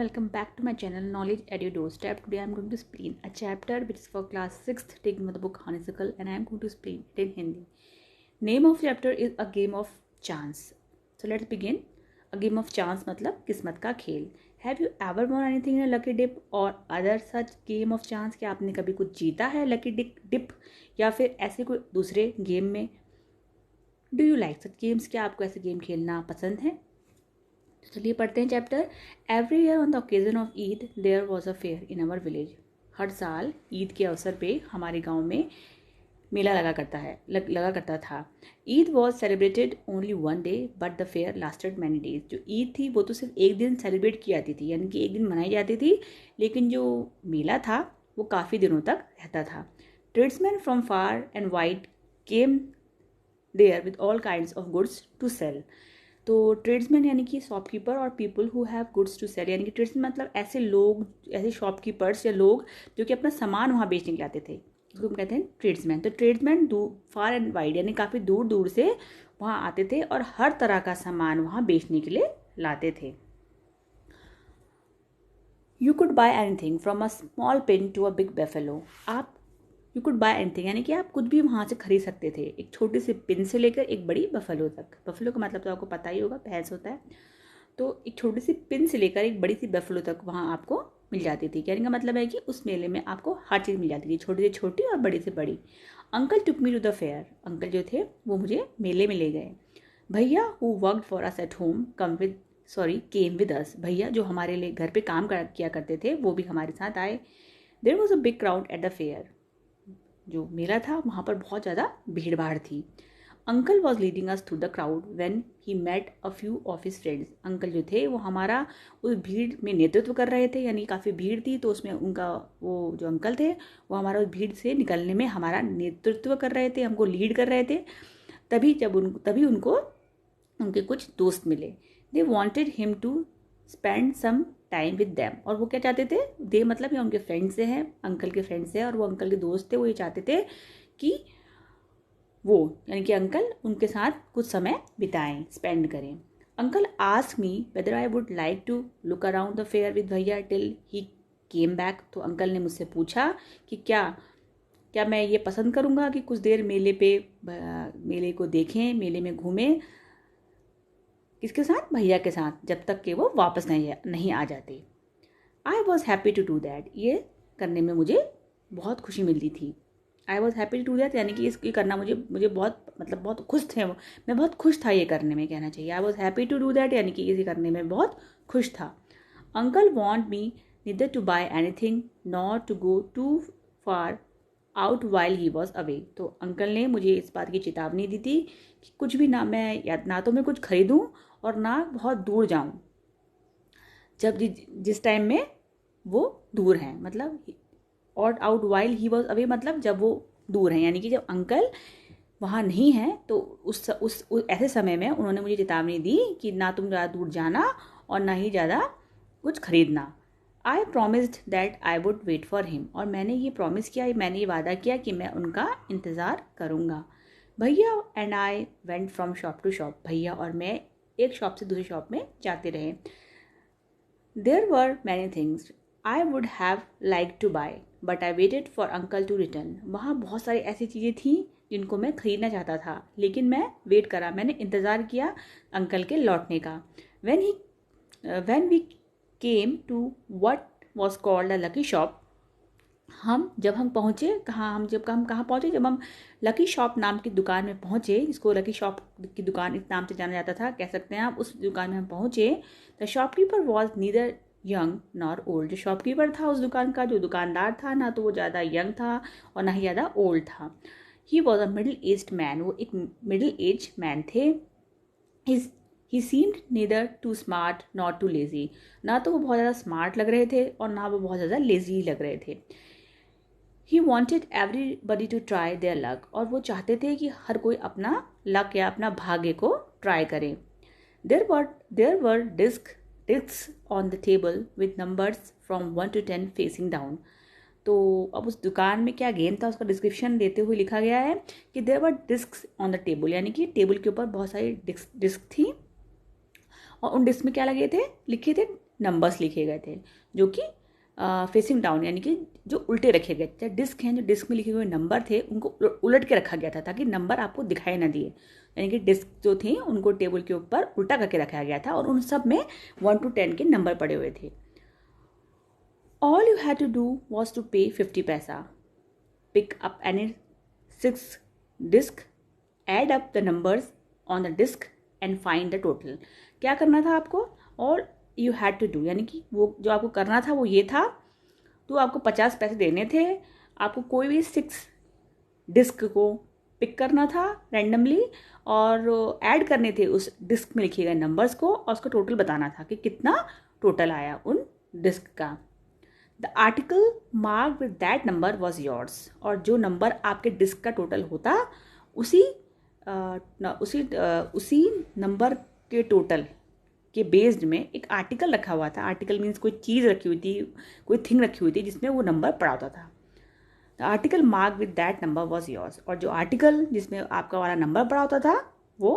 welcome back to my channel Knowledge Edu Doorstep. Today I am going to explain a chapter which is for class 6th taking with the book Honeysuckle, and I am going to explain it in Hindi. Name of chapter is A Game of Chance. So let's begin. A game of chance मतलब किस्मत का खेल. Have you ever won anything in a lucky dip or other such game of chance? क्या आपने कभी कुछ जीता है lucky dip या फिर ऐसे कोई दूसरे गेम में? Do you like such games? क्या आपको ऐसे गेम खेलना पसंद है? चलिए पढ़ते हैं chapter. Every year on the occasion of Eid there was a fair in our village. हर साल ईद के अवसर पे हमारे गांव में मेला लगा करता था. Eid was celebrated only one day but the fair lasted many days. जो ईद थी वो तो सिर्फ एक दिन सेलिब्रेट की जाती थी, यानी कि एक दिन मनाई जाती थी, लेकिन जो मेला था वो काफ़ी दिनों तक रहता था. Tradesman from far and wide came there with all kinds of goods to sell. तो ट्रेड्समैन यानी कि शॉपकीपर और people who have goods to sell, यानी कि ट्रेड्समैन मतलब ऐसे लोग, ऐसे शॉपकीपर्स या लोग जो कि अपना सामान वहाँ बेचने के लिए आते थे, इसको हम कहते हैं ट्रेड्समैन. तो ट्रेड्समैन फार एंड वाइड यानी काफ़ी दूर दूर से वहाँ आते थे और हर तरह का सामान वहाँ बेचने के लिए लाते थे. You could buy anything from a small pin to a big buffalo. You could buy anything यानी कि आप कुछ भी वहाँ से खरीद सकते थे, एक छोटी सी पिन से लेकर एक बड़ी बफेलो तक. बफेलो का मतलब तो आपको पता ही होगा, भैंस होता है. तो एक छोटी सी पिन से लेकर एक बड़ी सी बफेलो तक वहाँ आपको मिल जाती थी. कहने का मतलब है कि उस मेले में आपको हर चीज़ मिल जाती थी, छोटी से छोटी और बड़ी से बड़ी. Uncle took me to the fair. Uncle जो थे वो मुझे मेले में ले गए. भैया who worked for us at home came with us. भैया जो हमारे लिए घर पे काम किया करते थे वो भी हमारे साथ आए. There was a big crowd at the fair. जो मेला था वहाँ पर बहुत ज़्यादा भीड़ भाड़ थी. Uncle was leading us through the crowd when he met a few of his friends. Uncle जो थे वो हमारा उस भीड़ में नेतृत्व कर रहे थे, यानी काफ़ी भीड़ थी तो उसमें उनका वो जो अंकल थे वो हमारा उस भीड़ से निकलने में हमारा नेतृत्व कर रहे थे, हमको लीड कर रहे थे. तभी उनको उनके कुछ दोस्त मिले. They wanted him to spend some time with them. और वो क्या चाहते थे, दे मतलब ये उनके फ्रेंड से हैं, अंकल के फ्रेंड से हैं और वो अंकल के दोस्त थे. वो ये चाहते थे कि वो यानी कि अंकल उनके साथ कुछ समय बिताएं, स्पेंड करें. Uncle ask me whether I would like to look around the fair with भैया टिल ही केम बैक. तो अंकल ने मुझसे पूछा कि क्या मैं ये पसंद करूँगा कि कुछ देर मेले को देखें, मेले में घूमें. किसके साथ? भैया के साथ, जब तक कि वो वापस नहीं आ जाते. I was happy to do that. ये करने में मुझे बहुत खुशी मिलती थी. I was happy to do that यानी कि इसकी करना मुझे बहुत खुश थे. मैं बहुत खुश था ये करने में, कहना चाहिए. I was happy to do that यानी कि इसे करने में बहुत खुश था. Uncle want me neither to buy anything not to go too far out while he was away. तो अंकल ने मुझे इस बात की चेतावनी दी थी कि कुछ भी ना तो मैं कुछ खरीदूं और ना बहुत दूर जाऊं जब जिस टाइम में वो दूर हैं. मतलब और out while he was away मतलब जब वो दूर हैं, यानी कि जब अंकल वहाँ नहीं हैं तो उस ऐसे समय में उन्होंने मुझे चेतावनी दी कि ना तुम ज़्यादा दूर जाना और ना ही ज़्यादा कुछ खरीदना. I promised that I would wait for him. और मैंने ये वादा किया कि मैं उनका इंतज़ार करूँगा. भैया and I went from shop to shop. भैया और मैं एक शॉप से दूसरी शॉप में जाते रहे. There were many things I would have like to buy but I waited for uncle to return. वहाँ बहुत सारी ऐसी चीज़ें थीं जिनको मैं खरीदना चाहता था, लेकिन मैं वेट करा, मैंने इंतज़ार किया अंकल के लौटने का. when we came to what was called a lucky shop. जब हम कहाँ पहुँचे, जब हम लकी शॉप नाम की दुकान में पहुँचे, जिसको लकी शॉप की दुकान इस नाम से जाना जाता था, कह सकते हैं आप. उस दुकान में हम पहुँचे. The shopkeeper was neither young nor old. जो शॉपकीपर था उस दुकान का, जो दुकानदार था, ना तो वो ज़्यादा यंग था और ना ही ज़्यादा ओल्ड था. He was a middle aged man. वो एक मिडिल एज मैन थे. He seemed neither too smart not too lazy. ना तो वो बहुत ज़्यादा स्मार्ट लग रहे थे और ना वो बहुत ज़्यादा लेजी लग रहे थे. He wanted everybody to try their luck. और वो चाहते थे कि हर कोई अपना लक या अपना भाग्य को ट्राई करे. There were discs on the table with numbers from 1 to 10 facing down. तो अब उस दुकान में क्या गेम था उसका डिस्क्रिप्शन देते हुए लिखा गया है कि there were discs on the table, यानी कि टेबल के ऊपर बहुत सारी डिस्क थी और उन डिस्क में क्या लिखे थे नंबर्स लिखे गए थे जो कि फेसिंग डाउन, यानी कि जो उल्टे रखे गए थे। डिस्क हैं, जो डिस्क में लिखे हुए नंबर थे उनको उलट के रखा गया था ताकि नंबर आपको दिखाई ना दिए, यानी कि डिस्क जो थी उनको टेबल के ऊपर उल्टा करके रखा गया था और उन सब में 1 to 10 के नंबर पड़े हुए थे। All you had to do was to pay 50 पैसा, pick up any 6 disc, add up the numbers on the disc and find the total. क्या करना था आपको? All you had to do, यानी कि वो जो आपको करना था वो ये था, तो आपको 50 पैसे देने थे। आपको कोई भी 6 डिस्क को पिक करना था रैंडमली और ऐड करने थे उस डिस्क में लिखे गए नंबर्स को और उसका टोटल बताना था कि कितना टोटल आया उन डिस्क का। The article mark with that number was yours, और जो नंबर आपके डिस्क का टोटल होता उसी उसी नंबर के टोटल के बेस्ड में एक आर्टिकल रखा हुआ था। आर्टिकल मीन्स कोई चीज़ रखी हुई थी, कोई थिंग रखी हुई थी जिसमें वो नंबर पड़ा होता था। The article mark with that number was yours, और जो आर्टिकल जिसमें आपका वाला नंबर पड़ा होता था वो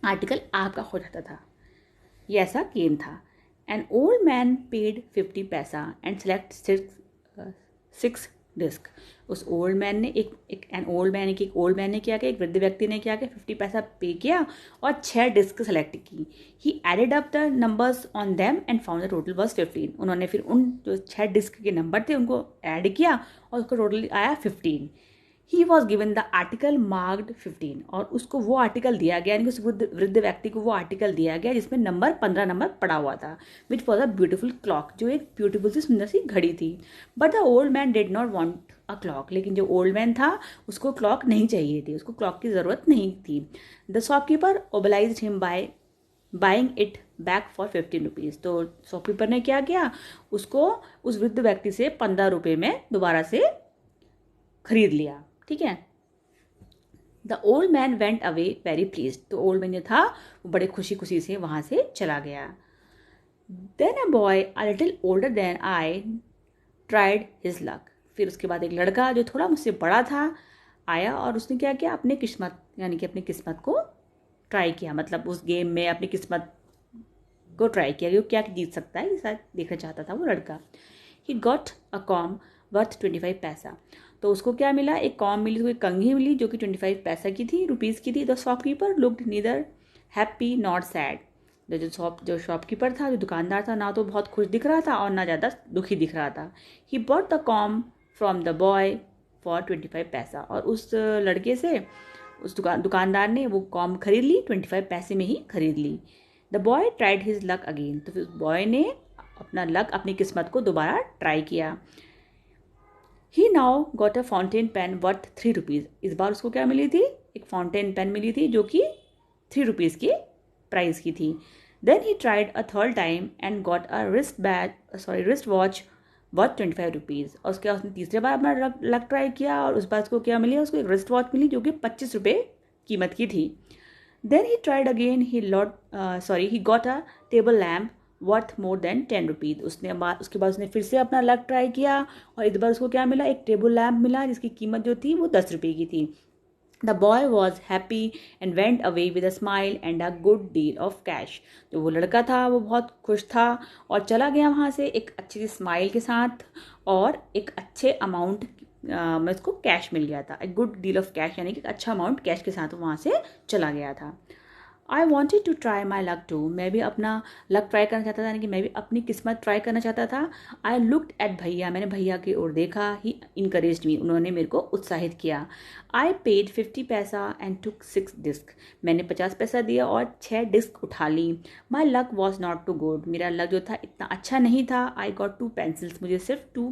आर्टिकल आपका हो जाता था। ये ऐसा गेम था। एन ओल्ड मैन पेड 50 पैसा एंड सेलेक्ट 6 डिस्क। उस ओल्ड मैन ने एक ओल्ड मैन ने क्या किया, एक वृद्ध व्यक्ति ने क्या किया, 50 पैसा पे किया और 6 डिस्क सेलेक्ट की। He added up the numbers on them and found the total was 15। उन्होंने फिर उन जो 6 डिस्क के नंबर थे उनको ऐड किया और उसका टोटल आया 15। He was given the article marked 15, और उसको वो आर्टिकल दिया गया, यानी कि उस वृद्ध व्यक्ति को वो आर्टिकल दिया गया जिसमें नंबर 15 नंबर पड़ा हुआ था, which was a beautiful clock, जो एक ब्यूटीफुल सी सुंदर सी घड़ी थी। But the old man did not want a clock, लेकिन जो ओल्ड मैन था उसको क्लॉक नहीं चाहिए थी, उसको क्लॉक की ज़रूरत नहीं थी। The shopkeeper obliged him by buying it back for 15 rupees. तो शॉपकीपर ने क्या किया, उसको उस वृद्ध व्यक्ति से 15 रुपये में दोबारा से खरीद लिया। ठीक है। The old man went away very please, तो ओल्ड मैन जो था वो बड़े खुशी खुशी से वहाँ से चला गया। Then a boy a little older than I tried his luck, फिर उसके बाद एक लड़का जो थोड़ा मुझसे बड़ा था आया और उसने क्या किया, अपनी किस्मत, यानी कि अपनी किस्मत को ट्राई किया, मतलब उस गेम में अपनी किस्मत को ट्राई किया कि वो क्या जीत सकता है, शायद देखना चाहता था वो लड़का। ही गॉट अ कॉम वर्थ 25 पैसा, तो उसको क्या मिला, एक कॉम मिली, उसको एक कंघी मिली जो कि 25 पैसा की थी, रुपीज़ की थी। The shopkeeper looked neither happy not sad, जो शॉपकीपर था, जो दुकानदार था, ना तो बहुत खुश दिख रहा था और ना ज़्यादा दुखी दिख रहा था। He bought the com from the boy for 25 पैसा, और उस लड़के से उस दुकानदार ने वो कॉम खरीद ली, 25 पैसे में ही खरीद ली। The boy tried his luck again, तो फिर उस बॉय ने अपना लक, अपनी किस्मत को दोबारा ट्राई किया। He now got a fountain pen worth 3 rupees, इस बार उसको क्या मिली थी, एक फाउंटेन पेन मिली थी जो कि 3 रुपीज़ की प्राइस की थी। Then he tried a third time and got a wrist watch worth 25 rupees, और उसके बाद उसने तीसरे बार अपना लक ट्राई किया और उस बार उसको क्या मिली, उसको एक रिस्ट वॉच मिली जो कि 25 रुपये कीमत की थी। Then he tried again, he got a table lamp worth more than 10 rupees, उसके बाद उसने फिर से अपना लक ट्राई किया और इस बार उसको क्या मिला, एक टेबल लैम्प मिला जिसकी कीमत जो थी वो 10 रुपये की थी। The boy was happy and went away with a smile and a good deal of cash, तो वो लड़का था वो बहुत खुश था और चला गया वहाँ से एक अच्छी सी स्माइल के साथ और एक अच्छे अमाउंट में उसको कैश मिल गया था, एक गुड डील ऑफ कैश, यानी कि अच्छा अमाउंट कैश के साथ वहाँ से चला गया था। I wanted to try my luck too, मैं भी अपना लक ट्राई करना चाहता था, यानी कि मैं भी अपनी किस्मत ट्राई करना चाहता था। आई लुकड एट भैया, मैंने भैया की ओर देखा। ही इनकरेज्ड मी, उन्होंने मेरे को उत्साहित किया। आई पेड 50 पैसा एंड टुक 6 डिस्क, मैंने 50 पैसा दिया और 6 डिस्क उठा ली। My luck was not too good, मेरा लक जो था इतना अच्छा नहीं था। आई गॉट 2 पेंसिल्स, मुझे सिर्फ 2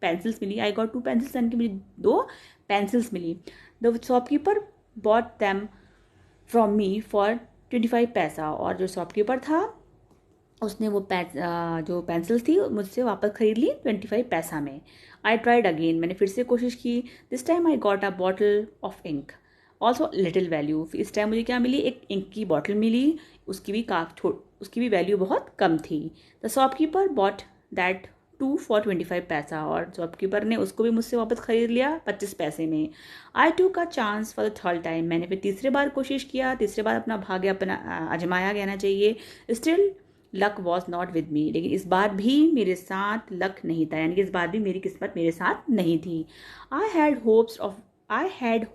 पेंसिल्स मिली। आई गॉट 2 पेंसिल्स, यानी कि मुझे 2 पेंसिल्स मिली। The shopkeeper bought them from me for 25 पैसा, और जो शॉपकीपर था उसने वो जो पेंसिल्स थी मुझसे वापस खरीद ली 25 पैसा में। आई ट्राइड अगेन, मैंने फिर से कोशिश की। This time I got a bottle of ink also little value, इस टाइम मुझे क्या मिली, एक इंक की बॉटल मिली, उसकी भी वैल्यू बहुत कम थी। The shopkeeper bought that 2 for 25 पैसा, और शॉपकीपर ने उसको भी मुझसे वापस खरीद लिया 25 पैसे में। आई टूक a chance for the third time, मैंने फिर तीसरे बार कोशिश किया, तीसरे बार अपना भाग्य अपना आजमाया कहना चाहिए। Still luck was not with me, लेकिन इस बार भी मेरे साथ लक नहीं था, यानी कि इस बार भी मेरी किस्मत मेरे साथ नहीं थी. I had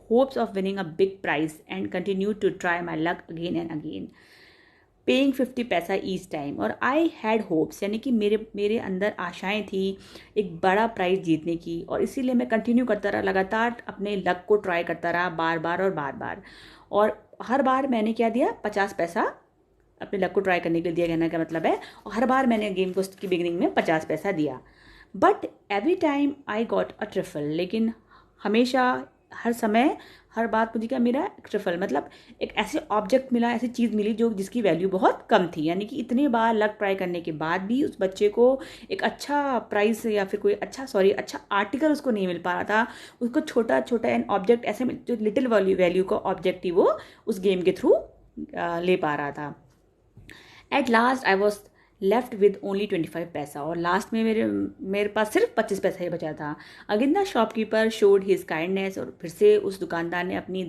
hopes of winning a big prize and continue to try my luck again and again, paying 50 पैसा ईच टाइम. और आई हैड होप्स यानी कि मेरे मेरे अंदर आशाएं थी एक बड़ा प्राइज़ जीतने की, और इसीलिए मैं कंटिन्यू करता रहा, लगातार अपने लक को ट्राई करता रहा बार बार और बार बार. और हर बार मैंने क्या दिया, 50 पैसा अपने लक को ट्राई करने के लिए दिया, कहने का मतलब है. और हर बार मैंने गेम को की बिगिनिंग में 50 पैसा दिया. But every time I got a trifle, लेकिन हमेशा हर समय हर बात मुझे क्या मिला, ट्रिफल मतलब एक ऐसे ऑब्जेक्ट मिला, ऐसी चीज़ मिली जो जिसकी वैल्यू बहुत कम थी. यानी कि इतने बार लक ट्राई करने के बाद भी उस बच्चे को एक अच्छा प्राइस या फिर कोई अच्छा आर्टिकल उसको नहीं मिल पा रहा था. उसको छोटा छोटा एन ऑब्जेक्ट ऐसे जो लिटिल वैल्यू का ऑब्जेक्ट ही वो उस गेम के थ्रू ले पा रहा था. At last I was left with only 25 पैसा, और लास्ट में मेरे पास सिर्फ 25 पैसा ही बचा था. Again the shopkeeper showed his kindness, और फिर से उस दुकानदार ने अपनी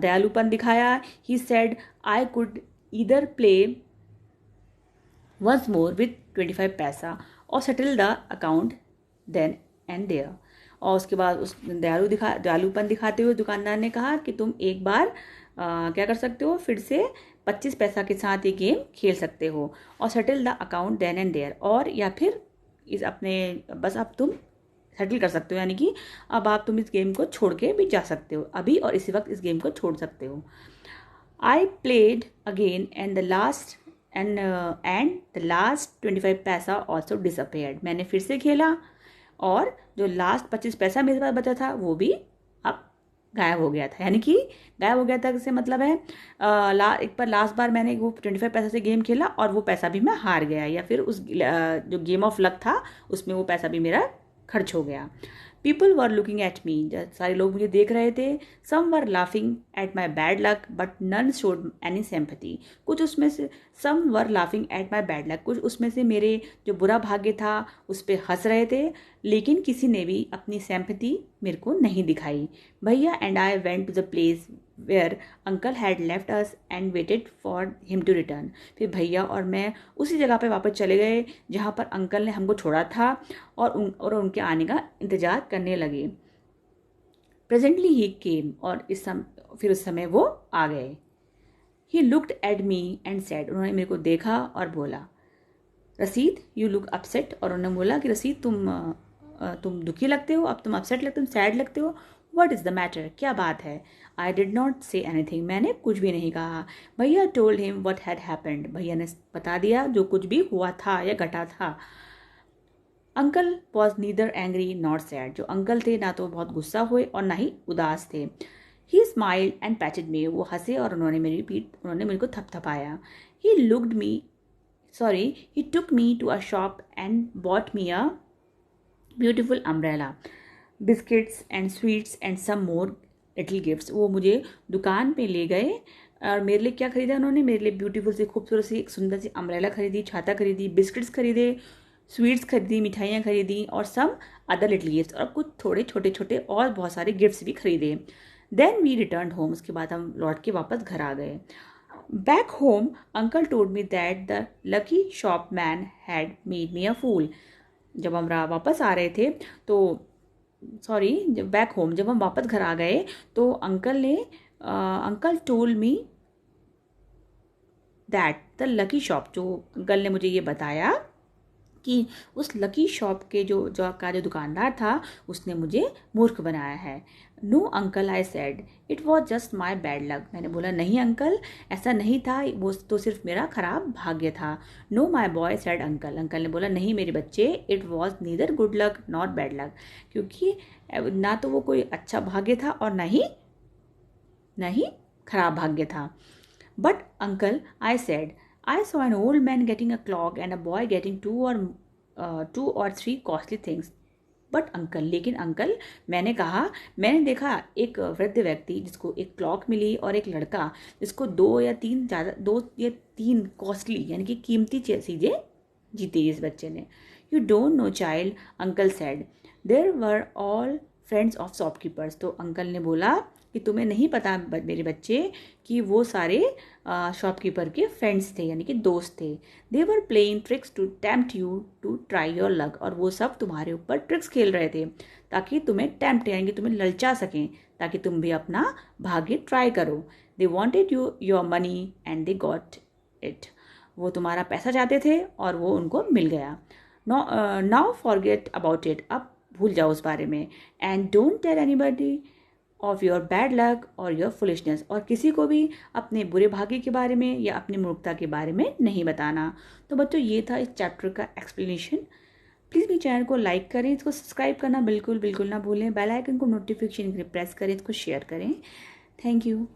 दयालुपन दिखाया. He said I could either play once more with 25 पैसा और settle the account then and there. और उसके बाद उस दयालुपन दिखाते हुए दुकानदार ने कहा कि तुम एक बार क्या कर सकते हो, फिर से 25 पैसा के साथ ये गेम खेल सकते हो, और settle the account then and there, और या फिर इस अपने बस अब तुम सेटल कर सकते हो, यानी कि अब आप तुम इस गेम को छोड़ के भी जा सकते हो, अभी और इसी वक्त इस गेम को छोड़ सकते हो. I played again and the last 25 पैसा ऑल्सो डिसअपेयर्ड. मैंने फिर से खेला और जो लास्ट 25 पैसा मेरे पास बचा था वो भी अब गायब हो गया था. यानी कि गायब हो गया था इससे मतलब है एक बार लास्ट बार मैंने वो 25 पैसा से गेम खेला और वो पैसा भी मैं हार गया, या फिर उस जो गेम ऑफ लक था उसमें वो पैसा भी मेरा खर्च हो गया. People were looking at me, सारे लोग मुझे देख रहे थे. Some were laughing at my bad luck but none showed any sympathy. कुछ उसमें से some were laughing at my bad luck, कुछ उसमें से मेरे जो बुरा भाग्य था उस पर हंस रहे थे, लेकिन किसी ने भी अपनी सिंपैथी मेरे को नहीं दिखाई. भैया and I went to the place where uncle had left us and waited for him to return. फिर भैया और मैं उसी जगह पे वापस चले गए जहाँ पर अंकल ने हमको छोड़ा था, और उनके आने का इंतज़ार करने लगे. प्रेजेंटली ही केम, और फिर उस समय वो आ गए. He looked at me and said, उन्होंने मेरे को देखा और बोला, रसीद यू लुक अपसेट. और उन्होंने बोला कि रसीद तुम दुखी लगते हो, अब तुम अपसेट लगते हो, तुम सैड लगते हो. वट इज़ द मैटर, क्या बात है. I did not say anything, मैंने कुछ भी नहीं कहा. भैया told him what had happened, भैया ने बता दिया जो कुछ भी हुआ था या घटा था. Uncle was neither angry not sad, जो अंकल थे ना तो बहुत गुस्सा हुए और ना ही उदास थे. ही स्माइल्ड एंड पैचेड मी, वो हंसे और उन्होंने मेरे को थपथपाया. He looked me he took me to a shop and bought me a beautiful umbrella, biscuits and sweets and some more little gifts. वो मुझे दुकान पे ले गए और मेरे लिए क्या खरीदा उन्होंने, मेरे लिए ब्यूटीफुल सी खूबसूरत सी एक सुंदर सी अम्ब्रेला खरीदी, छाता खरीदी, बिस्किट्स खरीदे, स्वीट्स खरीदी, मिठाइयाँ खरीदी और सम अदर लिटिल गिफ्ट्स, और कुछ थोड़े छोटे छोटे और बहुत सारे गिफ्ट्स भी खरीदे. देन वी रिटर्न होम, उसके बाद हम लौट के वापस घर आ गए. Back home, Uncle told me that the lucky shopman had made me a fool. जब हम वापस आ रहे थे तो बैक होम, जब हम वापस घर आ गए तो uncle told me that the lucky shop, जो अंकल ने मुझे ये बताया कि उस लकी शॉप के जो दुकानदार था उसने मुझे मूर्ख बनाया है. No uncle, I said, it was just my bad luck. मैंने बोला नहीं अंकल, ऐसा नहीं था, वो तो सिर्फ मेरा खराब भाग्य था. Know my boy, said uncle. Uncle ने बोला नहीं मेरे बच्चे, it was neither good luck not bad luck, क्योंकि ना तो वो कोई अच्छा भाग्य था और ना ही खराब भाग्य था. But uncle, I said, I saw an old man getting a clock and a boy getting two or three costly things. But uncle, लेकिन अंकल, मैंने देखा एक वृद्ध व्यक्ति जिसको एक क्लॉक मिली और एक लड़का जिसको दो या तीन कॉस्टली यानी कि कीमती चीज़ें जीती इस बच्चे ने. You don't know child, uncle said. There were all friends of shopkeepers. तो अंकल ने बोला कि तुम्हें नहीं पता मेरे बच्चे कि वो सारे शॉपकीपर के फ्रेंड्स थे, यानी कि दोस्त थे। They were playing tricks to tempt you to try your luck, और वो सब तुम्हारे ऊपर ट्रिक्स खेल रहे थे ताकि तुम्हें टेम्प्ट यानी कि तुम्हें ललचा सकें, ताकि तुम भी अपना भाग्य ट्राई करो। They wanted you your money and they got it, वो तुम्हारा पैसा चाहते थे और वो उनको मिल गया। नाउ फॉरगेट अबाउट इट, अब भूल जाओ उस बारे में। And don't tell anybody of your bad luck और योर फुलिशनेस, और किसी को भी अपने बुरे भाग्य के बारे में या अपनी मूर्खता के बारे में नहीं बताना। तो बच्चों ये था इस चैप्टर का एक्सप्लेनेशन। प्लीज़ मेरे चैनल को लाइक करें, इसको सब्सक्राइब करना बिल्कुल बिल्कुल ना भूलें, बेल आइकन को नोटिफिकेशन के लिए प्रेस करें, इसको शेयर करें। Thank you.